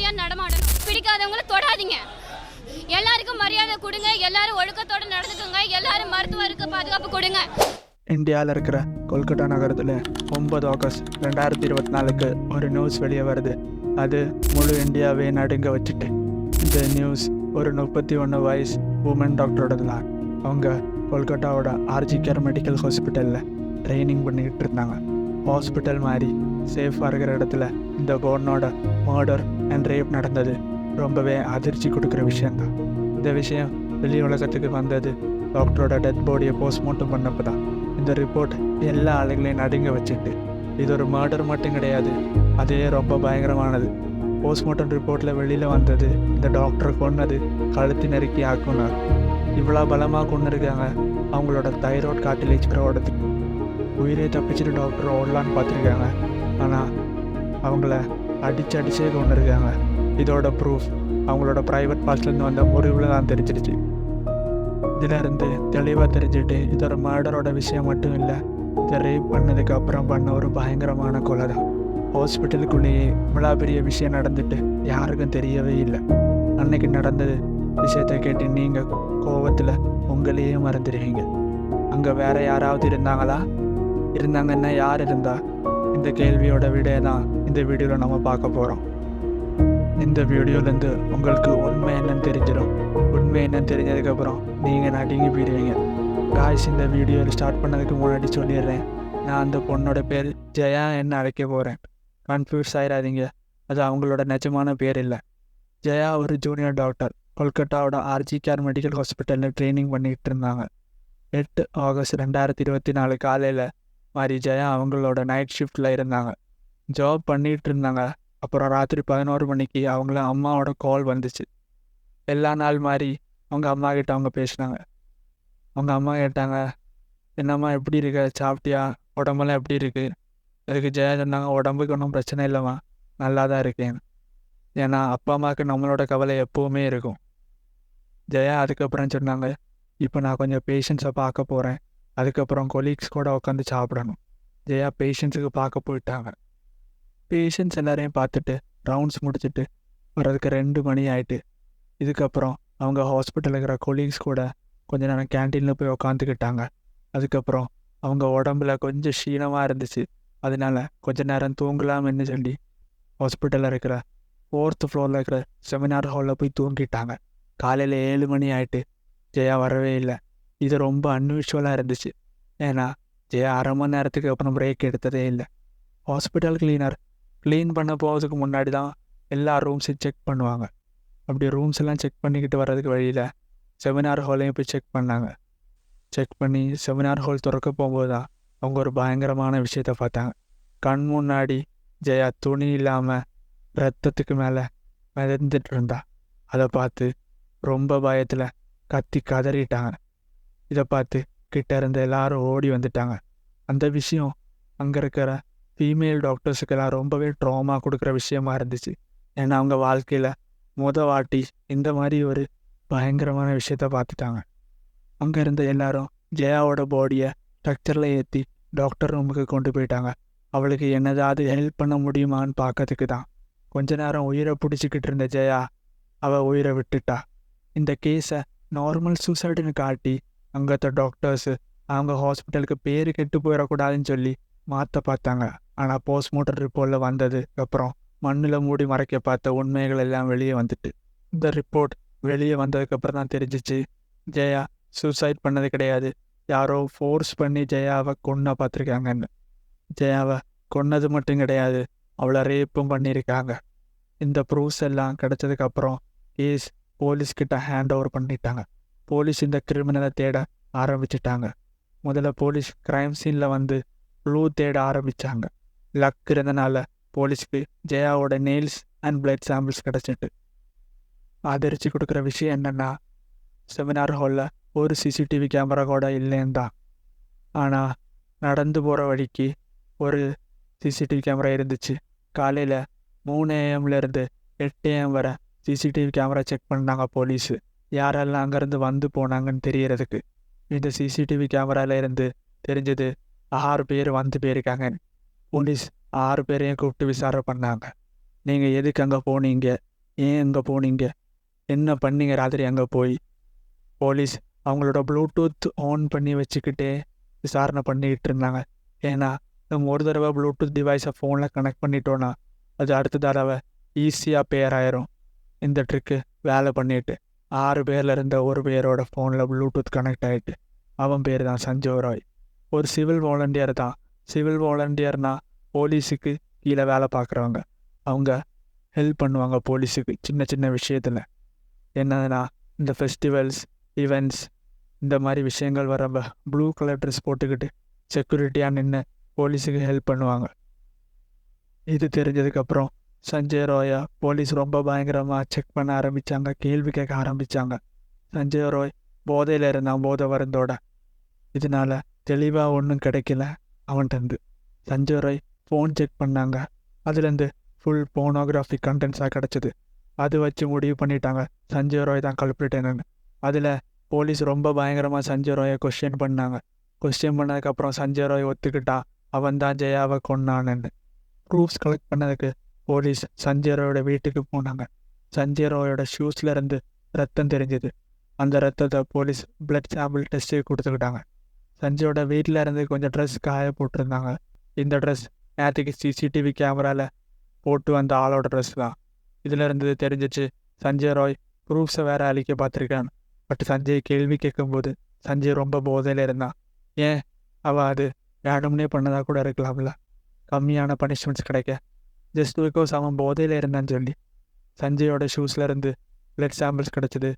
மரியாதை நடமாடணும். பிடிக்காதவங்கள தொடாதீங்க. எல்லாருக்கும் மரியாதை கொடுங்க. எல்லாரும் ஒழுக்கத்தோட நடந்துக்கோங்க. எல்லாரும் மருத்துவருக்கு பாதுகாப்பு கொடுங்க. இந்தியாவில் இருக்கிற கொல்கட்டா நகரத்தில் 9 ஆகஸ்ட் 2024 ஒரு நியூஸ் வெளியே வருது. அது முழு இந்தியாவே நடுங்க வச்சுட்டு. இந்த நியூஸ் ஒரு 31 வயசு உமன் டாக்டரோடது தான். அவங்க கொல்கட்டாவோட ஆர்ஜி கேர் மெடிக்கல் ஹாஸ்பிட்டலில் ட்ரைனிங் பண்ணிக்கிட்டு இருந்தாங்க. ஹாஸ்பிட்டல் மாதிரி சேஃபாக இருக்கிற இடத்துல இந்த பொண்ணோட மர்டர் அண்ட் ரேப் நடந்தது ரொம்பவே அதிர்ச்சி கொடுக்குற விஷயந்தான். இந்த விஷயம் வெளி உலகத்துக்கு வந்தது டாக்டரோட டெத் பாடியை போஸ்ட்மார்ட்டம் பண்ணப்போ தான். இந்த ரிப்போர்ட் எல்லா ஆளுங்களையும் நடுங்க வச்சுட்டு, இது ஒரு மர்டர் மட்டும் கிடையாது, அதே ரொம்ப பயங்கரமானது. போஸ்ட்மார்ட்டம் ரிப்போர்ட்டில் வெளியில் வந்தது இந்த டாக்டரை கொன்னது கழுத்து நெருக்கி ஆக்குனார். இவ்வளோ பலமாக கொண்டு இருக்காங்க. அவங்களோட தைராய்டு கார்டிலேஜ் ஓடுது. உயிரே தப்பிச்சுட்டு டாக்டர் ஓடலான்னு பார்த்துருக்காங்க. ஆனால் அவங்கள அடிச்சே கொண்டு இருக்காங்க. இதோட ப்ரூஃப் அவங்களோட ப்ரைவேட் பார்ட்ஸ்லேருந்து வந்த முறிவில் தான் தெரிஞ்சிடுச்சு. இதிலேருந்து தெளிவாக தெரிஞ்சுட்டு இது ஒரு மர்டரோட விஷயம் மட்டும் இல்லை, இதை ரேப் பண்ணதுக்கு அப்புறம் பண்ண ஒரு பயங்கரமான கொலை தான். ஹாஸ்பிட்டலுக்குள்ளேயே இவ்வளோ பெரிய விஷயம் நடந்துட்டு யாருக்கும் தெரியவே இல்லை. அன்னைக்கு நடந்தது விஷயத்தை கேட்டு நீங்கள் கோபத்தில் உங்களையே மறந்துடுவீங்க. அங்கே வேறு யாராவது இருந்தாங்கன்னா யார் இருந்தா? இந்த கேள்வியோட விடையை தான் இந்த வீடியோவில் நம்ம பார்க்க போகிறோம். இந்த வீடியோலேருந்து உங்களுக்கு உண்மை என்னன்னு தெரிஞ்சிடும். உண்மை என்னன்னு தெரிஞ்சதுக்கப்புறம் நீங்கள் நடுங்கி போயிடுவீங்க. காய்ஸ், இந்த வீடியோவில் ஸ்டார்ட் பண்ணதுக்கு முன்னாடி சொல்லிடுறேன், நான் அந்த பொண்ணோட பேர் ஜெயா என்ன அழைக்க போகிறேன். கன்ஃபியூஸ் ஆயிடாதீங்க, அது அவங்களோட நிஜமான பேர் இல்லை. ஜெயா ஒரு ஜூனியர் டாக்டர் கொல்கட்டாவோட ஆர்ஜி கேர் மெடிக்கல் ஹாஸ்பிட்டலில் ட்ரைனிங் பண்ணிக்கிட்டு இருந்தாங்க. 8 ஆகஸ்ட் 2024 காலையில் மாதிரி ஜெயா அவங்களோட நைட் ஷிஃப்டில் இருந்தாங்க. ஜாப் பண்ணிகிட்டு இருந்தாங்க. அப்புறம் ராத்திரி 11 மணிக்கு அவங்கள அம்மாவோட கால் வந்துச்சு. எல்லா நாள் மாதிரி அவங்க அம்மா கிட்ட அவங்க பேசினாங்க. அவங்க அம்மா கேட்டாங்க, என்னம்மா எப்படி இருக்க, சாப்பிட்டியா, உடம்பெல்லாம் எப்படி இருக்குது? அதுக்கு ஜெயா சொன்னாங்க, உடம்புக்கு ஒன்றும் பிரச்சனை இல்லைம்மா, நல்லா தான் இருக்கேன். ஏன்னா அப்பா அம்மாவுக்கு நம்மளோட கவலை எப்போவுமே இருக்கும். ஜெயா அதுக்கப்புறம் சொன்னாங்க, இப்போ நான் கொஞ்சம் பேஷண்ட்ஸை பார்க்க போகிறேன், அதுக்கப்புறம் கொலீக்ஸ் கூட உட்காந்து சாப்பிடணும். ஜெயா பேஷண்ட்ஸுக்கு பார்க்க போயிட்டாங்க. பேஷண்ட்ஸ் எல்லாரையும் பார்த்துட்டு ரவுண்ட்ஸ் முடிச்சுட்டு வர்றதுக்கு 2 மணி ஆகிட்டு. இதுக்கப்புறம் அவங்க ஹாஸ்பிட்டலில் இருக்கிற கொலீக்ஸ் கூட கொஞ்ச நேரம் கேன்டீனில் போய் உக்காந்துக்கிட்டாங்க. அதுக்கப்புறம் அவங்க உடம்புல கொஞ்சம் க்ஷீணமாக இருந்துச்சு. அதனால கொஞ்ச நேரம் தூங்கலாம்னு சொல்லி ஹாஸ்பிட்டலில் இருக்கிற 4th ஃப்ளோரில் இருக்கிற செமினார் ஹாலில் போய் தூங்கிட்டாங்க. காலையில் 7 மணி ஆகிட்டு ஜெயா வரவே இல்லை. இது ரொம்ப அன்யூஷுவலாக இருந்துச்சு. ஏன்னா ஜெயா அரை மணி நேரத்துக்கு அப்புறம் பிரேக் எடுத்ததே இல்லை. ஹாஸ்பிட்டல் கிளீனர் க்ளீன் பண்ண போகிறதுக்கு முன்னாடி தான் எல்லா ரூம்ஸையும் செக் பண்ணுவாங்க. அப்படி ரூம்ஸ் எல்லாம் செக் பண்ணிக்கிட்டு வர்றதுக்கு வழியில் செமினார் ஹாலையும் போய் செக் பண்ணாங்க. செக் பண்ணி செமினார் ஹால் திறக்க போகும்போது தான் அவங்க ஒரு பயங்கரமான விஷயத்த பார்த்தாங்க. கண் முன்னாடி ஜெயா துணி இல்லாமல் ரத்தத்துக்கு மேலே மிதந்துட்டு இருந்தா. அதை பார்த்து ரொம்ப பயத்தில் கத்தி கதறிட்டாங்க. இதை பார்த்து கிட்ட இருந்த எல்லாரும் ஓடி வந்துட்டாங்க. அந்த விஷயம் அங்கே இருக்கிற ஃபீமேல் டாக்டர்ஸுக்கெல்லாம் ரொம்பவே ட்ராமா கொடுக்குற விஷயமா இருந்துச்சு. ஏன்னா அவங்க வாழ்க்கையில் வாட்டி இந்த மாதிரி ஒரு பயங்கரமான விஷயத்த பார்த்துட்டாங்க. அங்கே இருந்த எல்லாரும் ஜெயாவோட பாடியை ஸ்ட்ரக்சரில் ஏற்றி டாக்டர் ரூமுக்கு கொண்டு போயிட்டாங்க. அவளுக்கு என்னதாவது ஹெல்ப் பண்ண முடியுமான்னு பார்க்கறதுக்கு தான். கொஞ்ச நேரம் உயிரை பிடிச்சிக்கிட்டு இருந்த ஜெயா அவள் உயிரை விட்டுட்டா. இந்த கேஸை நார்மல் சூசைடுன்னு காட்டி அங்கத்த டாக்டர்ஸு அவங்க ஹாஸ்பிட்டலுக்கு பேர் கெட்டு போயிடக்கூடாதுன்னு சொல்லி மாற்ற பார்த்தாங்க. ஆனால் போஸ்ட்மார்ட்டம் ரிப்போர்ட்டில் வந்தது அப்புறம் மண்ணில் மூடி மறைக்க பார்த்த உண்மைகள் எல்லாம் வெளியே வந்துட்டு. இந்த ரிப்போர்ட் வெளியே வந்ததுக்கப்புறம் தான் தெரிஞ்சிச்சு, ஜெயா சூசைட் பண்ணது கிடையாது, யாரோ ஃபோர்ஸ் பண்ணி ஜெயாவை கொன்ன பார்த்துருக்காங்கன்னு. ஜெயாவை கொன்னது மட்டும் கிடையாது, அவளை ரேப்பும் பண்ணியிருக்காங்க. இந்த ப்ரூஃப்ஸ் எல்லாம் கிடச்சதுக்கப்புறம் கேஸ் போலீஸ்கிட்ட ஹேண்ட் ஓவர் பண்ணிட்டாங்க. போலீஸ் இந்த கிரிமினலை தேட ஆரம்பிச்சிட்டாங்க. முதல்ல போலீஸ் க்ரைம் சீனில் வந்து க்ளூ தேட ஆரம்பித்தாங்க. லக் இருந்தனால போலீஸ்க்கு ஜெயாவோட நெயில்ஸ் அண்ட் பிளட் சாம்பிள்ஸ் கிடச்சிட்டு. அதிர்ச்சி கொடுக்குற விஷயம் என்னென்னா, செமினார் ஹாலில் ஒரு சிசிடிவி கேமரா கூட இல்லைன்னு தான். ஆனால் நடந்து போகிற வழிக்கு ஒரு சிசிடிவி கேமரா இருந்துச்சு. காலையில் 3 AM - 8 AM வரை சிசிடிவி கேமரா செக் பண்ணாங்க போலீஸு, யாரெல்லாம் அங்கேருந்து வந்து போனாங்கன்னு தெரியறதுக்கு. இந்த சிசிடிவி கேமராவில் இருந்து தெரிஞ்சது 6 பேர் வந்து போயிருக்காங்க. போலீஸ் 6 பேரையும் கூப்பிட்டு விசாரணை பண்ணாங்க. நீங்கள் எதுக்கு அங்கே போனீங்க, ஏன் அங்கே போனீங்க, என்ன பண்ணீங்க ராத்திரி அங்கே போய்? போலீஸ் அவங்களோட ப்ளூடூத் ஆன் பண்ணி வச்சுக்கிட்டே விசாரணை பண்ணிக்கிட்டு இருந்தாங்க. ஏன்னா நம்ம ஒரு தடவை ப்ளூடூத் டிவைஸை ஃபோனில் கனெக்ட் பண்ணிட்டோன்னா அது அடுத்த தடவை ஈஸியாக பேர் ஆயிரும். இந்த ட்ரிக்கு வேலை பண்ணிட்டு 6 பேரில் இருந்த ஒரு பேரோட ஃபோனில் ப்ளூடூத் கனெக்ட் ஆகிட்டு. அவன் பேர் தான் சஞ்சய் ராய். ஒரு சிவில் வாலண்டியர் தான். சிவில் வாலண்டியர்னா போலீஸுக்கு கீழே வேலை பார்க்குறவங்க. அவங்க ஹெல்ப் பண்ணுவாங்க போலீஸுக்கு சின்ன சின்ன விஷயத்தில். என்னதுன்னா இந்த ஃபெஸ்டிவல்ஸ், ஈவெண்ட்ஸ், இந்த மாதிரி விஷயங்கள் வரப்ப ப்ளூ கலர் ட்ரெஸ் போட்டுக்கிட்டு செக்யூரிட்டியாக நின்று போலீஸுக்கு ஹெல்ப் பண்ணுவாங்க. இது தெரிஞ்சதுக்கப்புறம் சஞ்சய் ராயை போலீஸ் ரொம்ப பயங்கரமாக செக் பண்ண ஆரம்பித்தாங்க, கேள்வி கேட்க ஆரம்பித்தாங்க. சஞ்சய் ராய் போதையில் இருந்தான், போதை மருந்தோட. இதனால தெளிவாக ஒன்றும் கிடைக்கல அவன்கிட்டருந்து. சஞ்சய் ராய் ஃபோன் செக் பண்ணாங்க. அதுலேருந்து ஃபுல் போனோகிராஃபி கண்டென்ட்ஸாக கிடச்சிது. அது வச்சு முடிவு பண்ணிட்டாங்க சஞ்சய் ராய் தான் கல்பிரிட்டேன்னு. அதில் போலீஸ் ரொம்ப பயங்கரமாக சஞ்சய் ராயை கொஸ்டின் பண்ணாங்க. கொஸ்டின் பண்ணதுக்கப்புறம் சஞ்சய் ராய் ஒத்துக்கிட்டா அவன் தான் ஜெயாவை கொன்னான்னு. ப்ரூஃப்ஸ் கலெக்ட் பண்ணதுக்கு போலீஸ் சஞ்சய் ராயோட வீட்டுக்கு போனாங்க. சஞ்சய் ராயோட ஷூஸில் இருந்து ரத்தம் தெரிஞ்சுது. அந்த ரத்தத்தை போலீஸ் பிளட் சாம்பிள் டெஸ்ட்டுக்கு கொடுத்துக்கிட்டாங்க. சஞ்சயோட வீட்டில் இருந்து கொஞ்சம் ட்ரெஸ் காய போட்டிருந்தாங்க. இந்த ட்ரெஸ் நேற்றுக்கு சிசிடிவி கேமராவில் போட்டு வந்த ஆளோட ட்ரெஸ் தான். இதில் இருந்து தெரிஞ்சிச்சு சஞ்சய் ராய் ப்ரூஃப்ஸை வேற அழிக்க பார்த்துருக்கான். பட் சஞ்சய் கேள்வி கேட்கும்போது சஞ்சய் ரொம்ப போதையில் இருந்தான். ஏன் அது வேணும்னே பண்ணதாக கூட இருக்கலாம்ல, கம்மியான பனிஷ்மெண்ட்ஸ் கிடைக்க. ஜஸ்ட் பிகாஸ் அவன் போதையில் இருந்தான்னு சொல்லி. சஞ்சயோட ஷூஸில் இருந்து பிளட் சாம்பிள்ஸ் கிடச்சிது.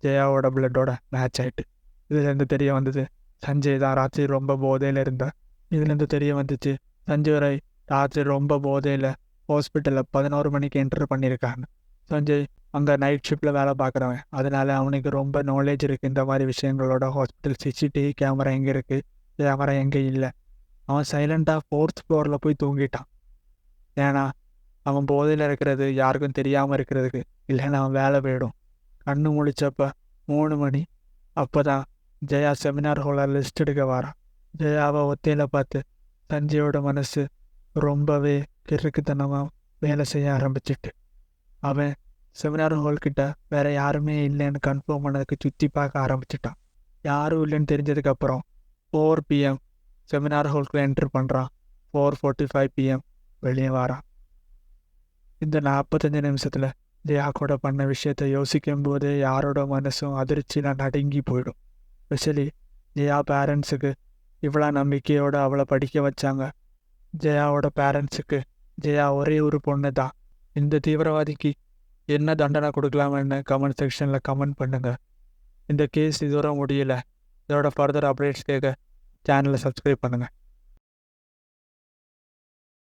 ஜெயாவோட பிளட்டோட மேட்ச் ஆகிட்டு. இதுலேருந்து தெரிய வந்தது சஞ்சய் தான் ராத்திரி ரொம்ப போதையில் இருந்தான். இதுலேருந்து தெரிய வந்துச்சு சஞ்சய் ராய் ராத்திரி ரொம்ப போதையில் ஹாஸ்பிட்டலில் 11 மணிக்கு என்டர் பண்ணியிருக்காங்க. சஞ்சய் அங்கே நைட் ஷிஃப்ட்டில் வேலை பார்க்குறவன். அதனால் அவனுக்கு ரொம்ப நாலேஜ் இருக்குது இந்த மாதிரி விஷயங்களோட. ஹாஸ்பிட்டல் சிசிடிவி கேமரா எங்கே இருக்குது, கேமரா எங்கே இல்லை. அவன் சைலண்ட்டாக 4th ஃப்ளோரில் போய் தூங்கிட்டான். ஏன்னா அவன் போதையில் இருக்கிறது யாருக்கும் தெரியாமல் இருக்கிறதுக்கு, இல்லைன்னா அவன் வேலை போயிடும். கண்ணு முழிச்சப்ப 3 மணி. அப்போ தான் ஜெயா செமினார் ஹாலில் லிஸ்ட் எடுக்க வாரான். ஜெயாவை ஒத்தையில் பார்த்து சஞ்சயோட மனசு ரொம்பவே கிறுக்குத்தனமாக வேலை செய்ய ஆரம்பிச்சிட்டு. அவன் செமினார் ஹால்கிட்ட வேற யாருமே இல்லைன்னு கன்ஃபார்ம் பண்ணதுக்கு சுற்றி பார்க்க ஆரம்பிச்சிட்டான். யாரும் இல்லைன்னு தெரிஞ்சதுக்கப்புறம் 4 PM செமினார் ஹாலுக்கு என்ட்ரு பண்ணுறான். 4:45 PM வெளியே வாரான். இந்த 45 நிமிஷத்தில் ஜெயா கூட பண்ண விஷயத்தை யோசிக்கும் போதே யாரோட மனசும் அதிர்ச்சியில் நடுங்கி போயிடும். ஸ்பெஷலி ஜெயா பேரண்ட்ஸுக்கு இவ்வளோ நம்பிக்கையோடு அவளை படிக்க வச்சாங்க. ஜெயாவோட பேரண்ட்ஸுக்கு ஜெயா ஒரே ஒரு பொண்ணு தான். இந்த தீவிரவாதிக்கு என்ன தண்டனை கொடுக்கலாம்னு கமெண்ட் செக்ஷனில் கமெண்ட் பண்ணுங்கள். இந்த கேஸ் இதோட முடியலை. இதோட ஃபர்தர் அப்டேட்ஸ் கேட்க சேனலை சப்ஸ்கிரைப் பண்ணுங்கள்.